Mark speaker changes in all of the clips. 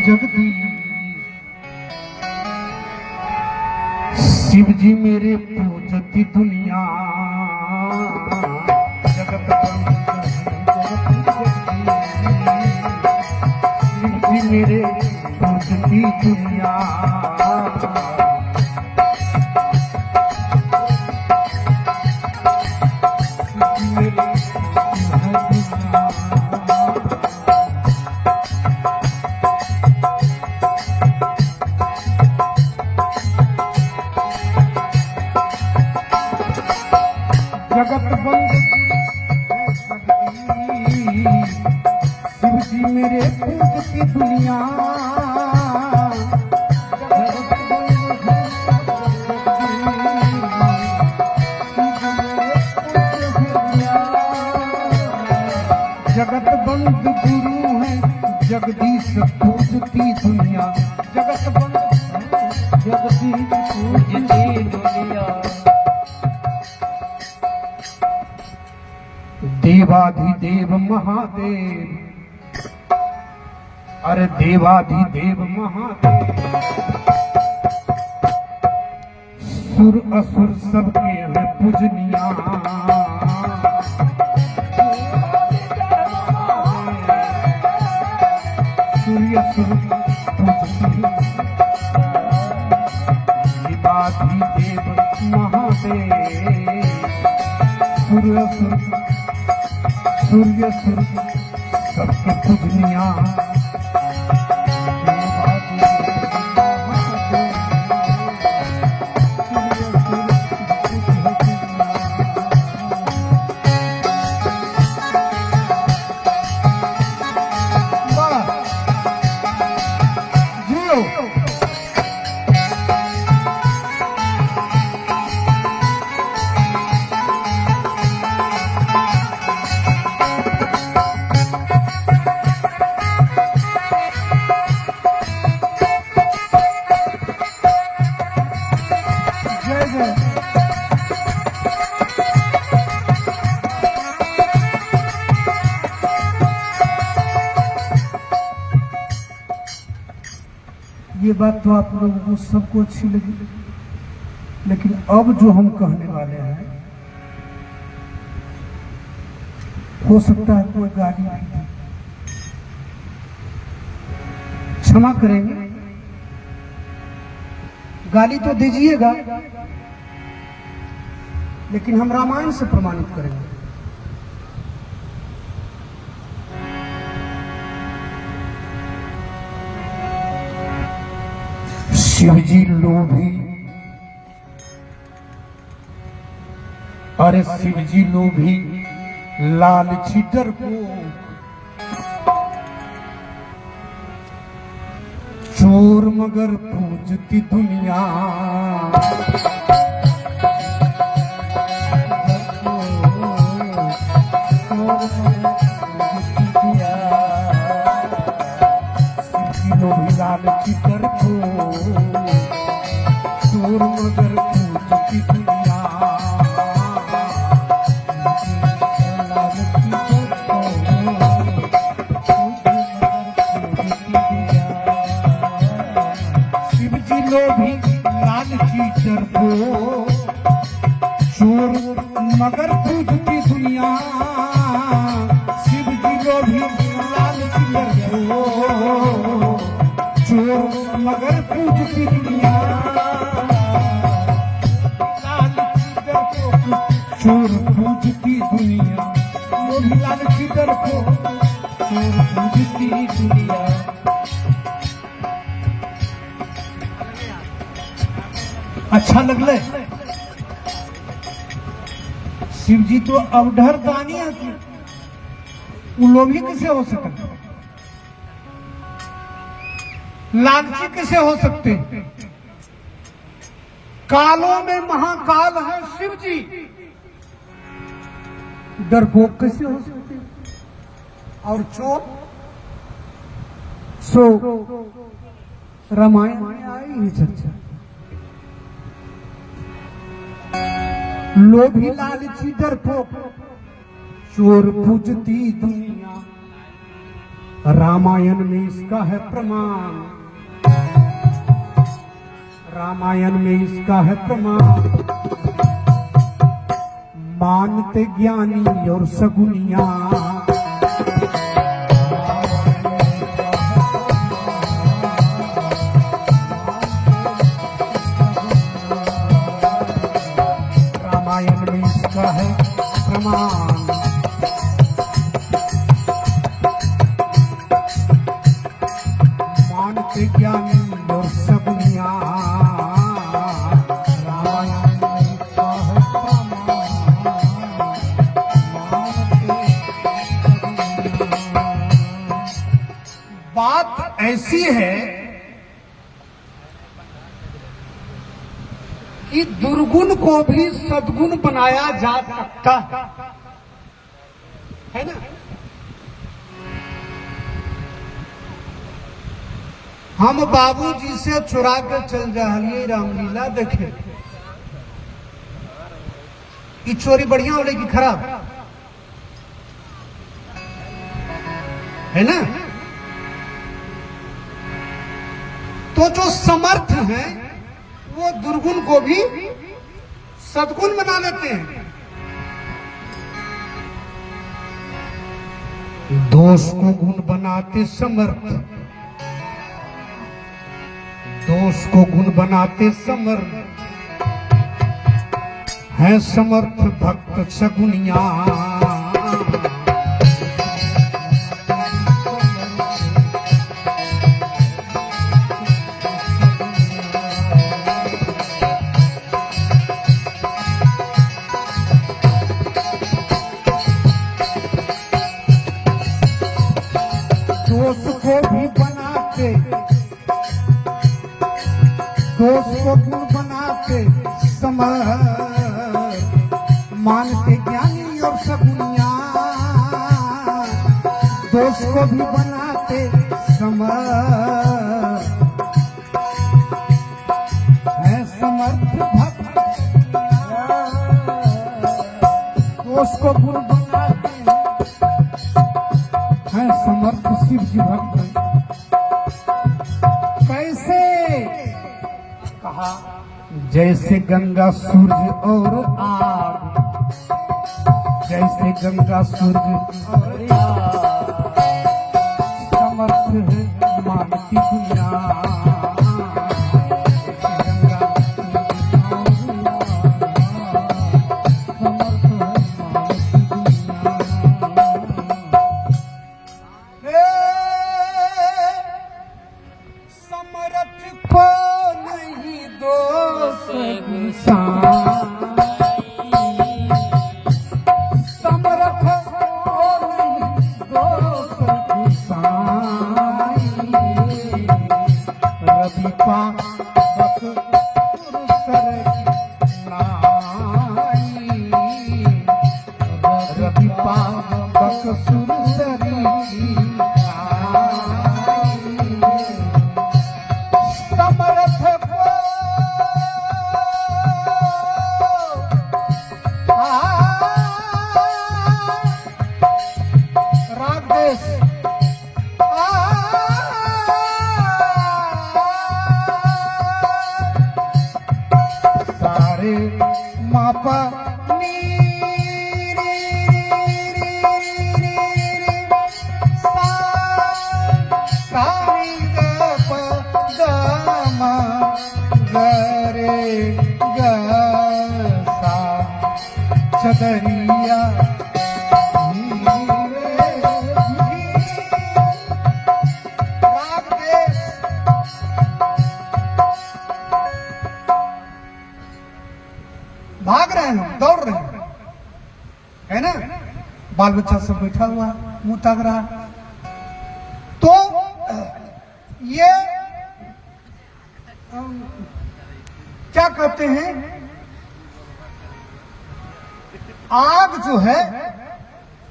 Speaker 1: जगदीश शिव जी मेरे पूजती दुनिया जगत शिव जी मेरे पूजती दुनिया जगत बंद शिव जी मेरे पूजती दुनिया जगत बंद गुरु है जगदीश पूजती दुनिया जगत बंद जगदीश पूजती दुनिया देवाधिदेव महादेव अरे देवाधिदेव महादेव सुर असुर सबके हैं पूजनिया सूर्य सुर देवाधिदेव महादेव सुर असुर सूर्य सुर सबके पूजनिया ये बात तो आप लोगों को सबको अच्छी लगी, लेकिन अब जो हम कहने वाले हैं हो सकता है कोई गाली नहीं दी, क्षमा करेंगे, गाली तो दीजिएगा लेकिन हम रामायण से प्रमाणित करेंगे। शिव जी लोभी अरे शिव जी लोभी लालची डरपोक चोर मगर पूजती दुनिया लालची डरपोक चोर मगर पूजती दुनिया शिव जी लोभी लालची डरपोक चोर मगर पूजती दुनिया शिव जी लोभी लालची डरपोक चोर मगर पूजती दुनिया लालची डरपोक चोर पूजती दुनिया वो भी लालची डरपोक चोर पूजती दुनिया। अच्छा लगले शिव जी तो अवधर दानी आती वो लोभी कैसे हो सकते, लालची कैसे हो सकते, कालों में महाकाल है शिव जी, डरपोक कैसे हो सकते और चोर सो रामायण में आई ही चर्चा। लोभी लालची डरपोक चोर पूजती दुनिया रामायण में इसका है प्रमाण, रामायण में इसका है प्रमाण। मानते ज्ञानी और सगुनिया, रामायण में इसका है प्रमाण। मानते ज्ञानी और सगुनिया, रामायण में इसका है प्रमाण। बात ऐसी है कि दुर्गुण को भी सद्गुण बनाया जा सकता है ना। हम बाबूजी से चुरा कर चल जाइए रामलीला देखे, ये चोरी बढ़िया हो कि खराब है ना। तो जो समर्थ हैं वो दुर्गुण को भी सद्गुण बना लेते हैं। दोष को गुण बनाते समर्थ, दोष को गुण बनाते समर्थ है समर्थ भक्त सगुनिया। दोष को भी बनाते, दोष को गुण बनाते समर्थ, मानते ज्ञानी और सगुनिया। दोष को भी बनाते समर्थ है समर्थ भक्त, दोष को गुण बनाते हैं समर्थ शिव जी भक्त। कैसे कहा, जैसे गंगा सूर्य और आग, जैसे गंगा सूर्य और आग, समर्थ है मानती दुनिया। मापा चदरिया भाग रहे हैं, दौड़ रहे हैं, है ना। बाल बच्चा सब बैठा हुआ मुंह ताक रहा। तो ये क्या कहते हैं, आग जो है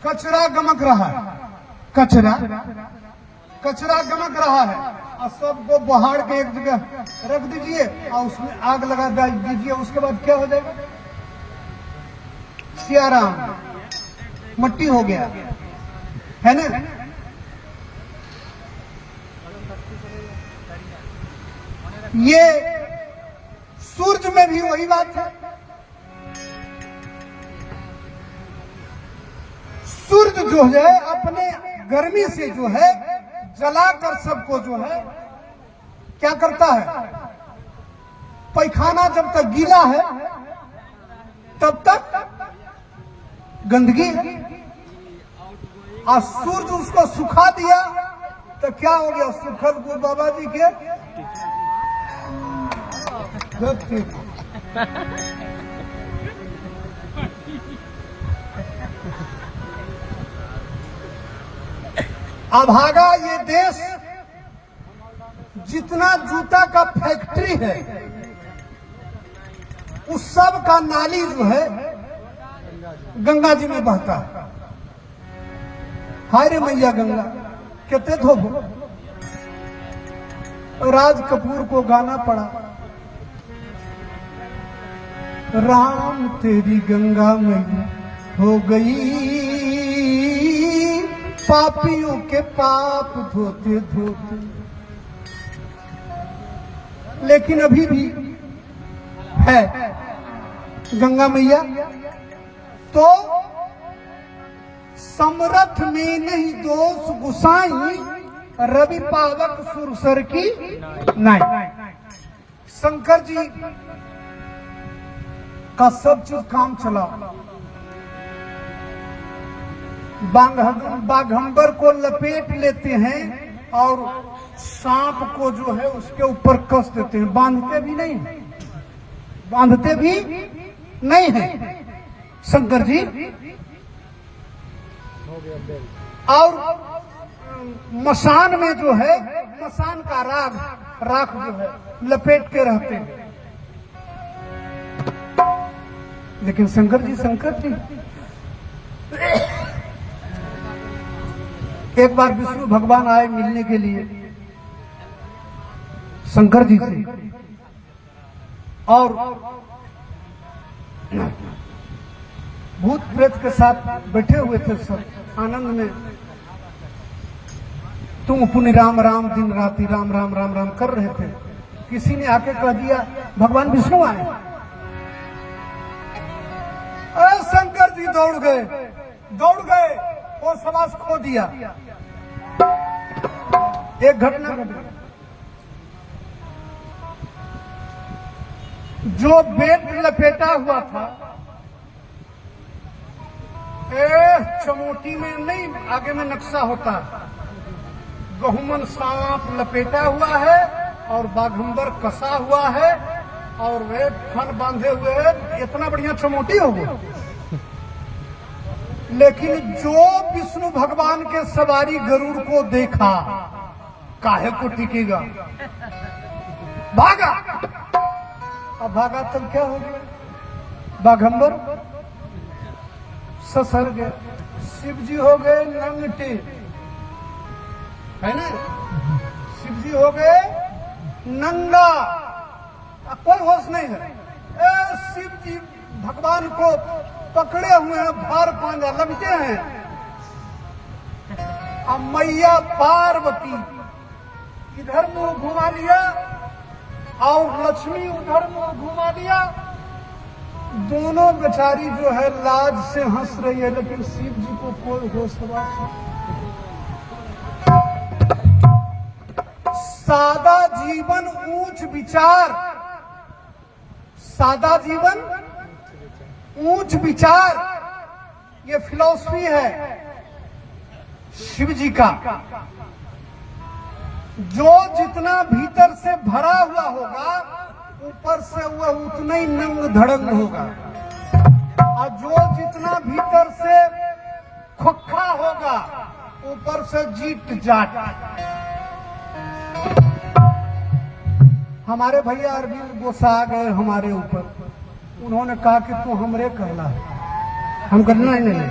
Speaker 1: कचरा गमक रहा है, कचरा गमक रहा है, और सबको बहाड़ के एक जगह रख दीजिए और उसमें आग लगा दीजिए। उसके बाद क्या हो जाएगा, सियाराम मट्टी हो गया, है ना। ये सूरज में भी वही बात है। सूरज जो है अपने गर्मी से जो है जलाकर सबको जो है क्या करता है, पैखाना जब तक गीला है तब तक गंदगी है, और सूरज उसको सुखा दिया तो क्या हो गया, सुखल को बाबा जी के अभागा ये देश जितना जूता का फैक्ट्री है उस सब का नाली जो है गंगा जी में बहता है। हाय रे मैया गंगा कितने धोबो। राज कपूर को गाना पड़ा, राम तेरी गंगा मैया हो गई पापियों के पाप धोते धोते। लेकिन अभी भी है गंगा मैया तो समरथ में नहीं दोष गुसाई, रवि पावक सुरसर की नाई। शंकर जी का सब चीज काम चला। बाघंबर को लपेट लेते हैं और सांप को जो है उसके ऊपर कस देते हैं, बांधते भी नहीं, बांधते भी नहीं है शंकर जी। और मसान में जो है मसान का राख जो है लपेट के रहते हैं। लेकिन शंकर जी एक बार विष्णु भगवान आए मिलने के लिए शंकर जी से, और भूत प्रेत के साथ बैठे हुए थे सब आनंद में। तुम पुण्य राम राम दिन राति राम राम राम राम कर रहे थे। किसी ने आके कह दिया भगवान विष्णु आए। शंकर जी दौड़ गए और समाज खो दिया। एक घटना घटी, जो बेट लपेटा हुआ था चमोटी में नहीं, आगे में नक्शा होता, गहुमन सांप लपेटा हुआ है और बाघंबर कसा हुआ है और वे फन बांधे हुए है, इतना बढ़िया चमोटी हो गया। लेकिन जो विष्णु भगवान के सवारी गरुड़ को देखा, काहे को टिकेगा, भागा। अब भागा तब क्या हो गया, बाघंबर ससर गए, शिव जी हो गए नंगटे, है ना, शिव जी हो गए नंगा, कोई होश नहीं है। शिव जी भगवान को पकड़े हुए हैं, भार पांजा लगते हैं। अब मैया पार्वती इधर मुंह घुमा लिया और लक्ष्मी उधर मुंह घुमा लिया। दोनों बेचारी जो है लाज से हंस रही है, लेकिन शिव जी को कोई होश नहीं। सादा जीवन ऊंच विचार, सादा जीवन ऊंच विचार, ये फिलॉसफी है शिव जी का। जो जितना भीतर से भरा हुआ होगा ऊपर से वह उतना ही नंग धड़ंग होगा, और जो जितना भीतर से खोखा होगा ऊपर से जीट जाट। हमारे भैया अरविंद गोसा आ गए हमारे ऊपर, उन्होंने कहा कि तू हमरे कहला है। हम कहना ही नहीं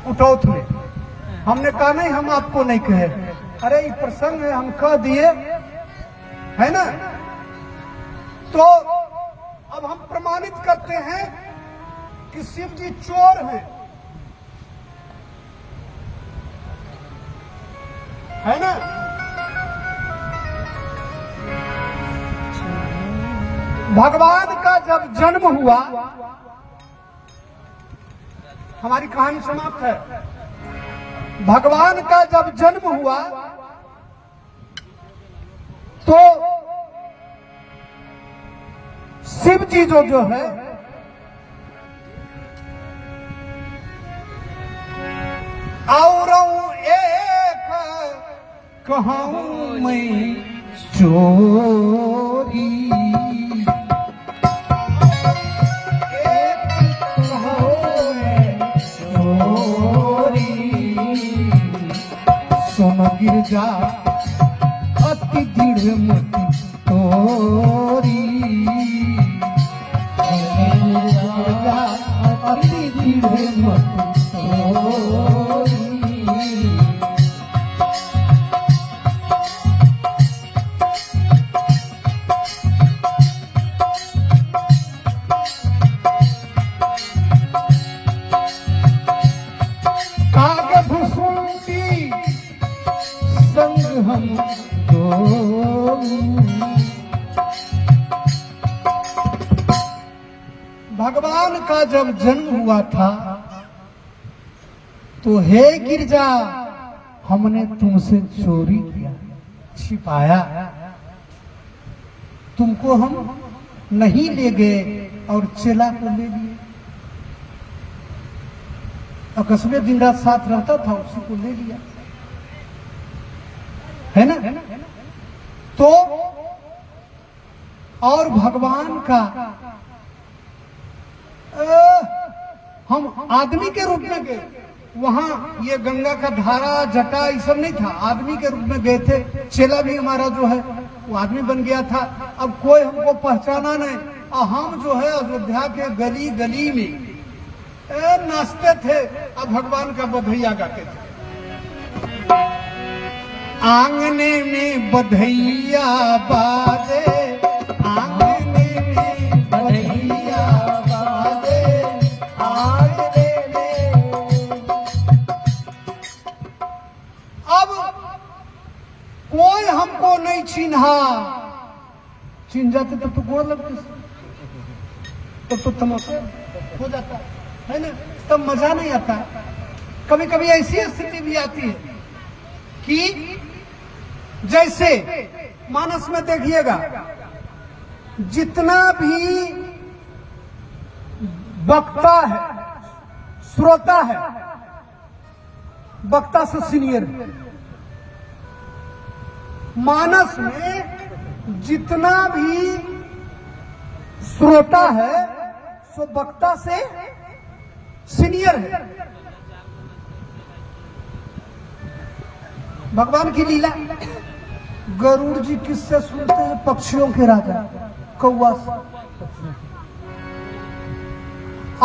Speaker 1: उठौत में, हमने कहा नहीं हम आपको नहीं कहे। अरे ये प्रसंग है, हम कह दिए, है ना। तो अब हम प्रमाणित करते हैं कि शिव जी चोर हैं। है ना। भगवान का जब जन्म हुआ, हमारी कहानी समाप्त है। भगवान का जब जन्म हुआ तो शिव जी जो है और एक कहूं मैं चोरी, एक कहूं मैं चोरी, सुन गिरजा अति दृढ़ मति तोरी, गिरजा अति दृढ़ मति तोरी। काग भुसुंडी संग हम दो, भगवान का जब जन्म हुआ था तो हे गिरजा हमने तुमसे चोरी किया, छिपाया, तुमको हम नहीं ले गए और चेला को ले लिए। अकस्मे दिन रात साथ रहता था, उसी को ले लिया, है ना। तो और भगवान का हम आदमी के रूप में गए, वहां ये गंगा का धारा जटा ये सब नहीं था, आदमी के रूप में गए थे। चेला भी हमारा जो है वो आदमी बन गया था। अब कोई हमको पहचाना नहीं, और हम जो है अयोध्या के गली गली में नाचते थे, अब भगवान का बधैया गाते थे। आंगने में बधैया बाजे, आंगने में बधैया बाजे, आंगने में। अब कोई हमको नहीं चिन्हा, चिन्ह जाते तो गोड़ लगते, तो तमाशा हो जाता है ना, तब मजा नहीं आता। कभी कभी ऐसी स्थिति भी आती है कि जैसे मानस में देखिएगा, जितना भी वक्ता है, श्रोता है, वक्ता से सीनियर है। मानस में जितना भी श्रोता है सो वक्ता से सीनियर है। भगवान की लीला, गरुड़ जी किससे सुनते हैं? पक्षियों के राजा कौवा से।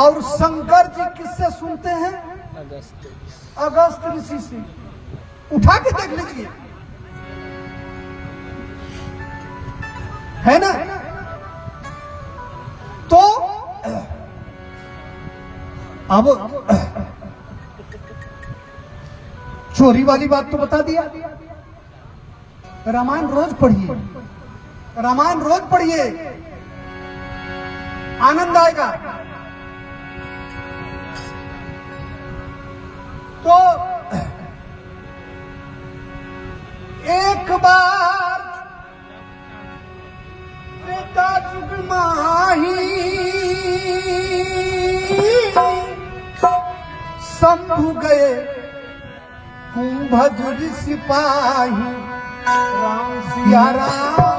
Speaker 1: और शंकर जी किससे सुनते हैं? अगस्त ऋषि से। उठा के देख लीजिए, है ना। तो अब चोरी वाली बात तो बता दिया। रामायण रोज पढ़िए, रामायण रोज पढ़िए, आनंद आएगा। तो एक बार त्रेता युग माही, शंभु गए कुंभज सिपाही, राम सिया राम।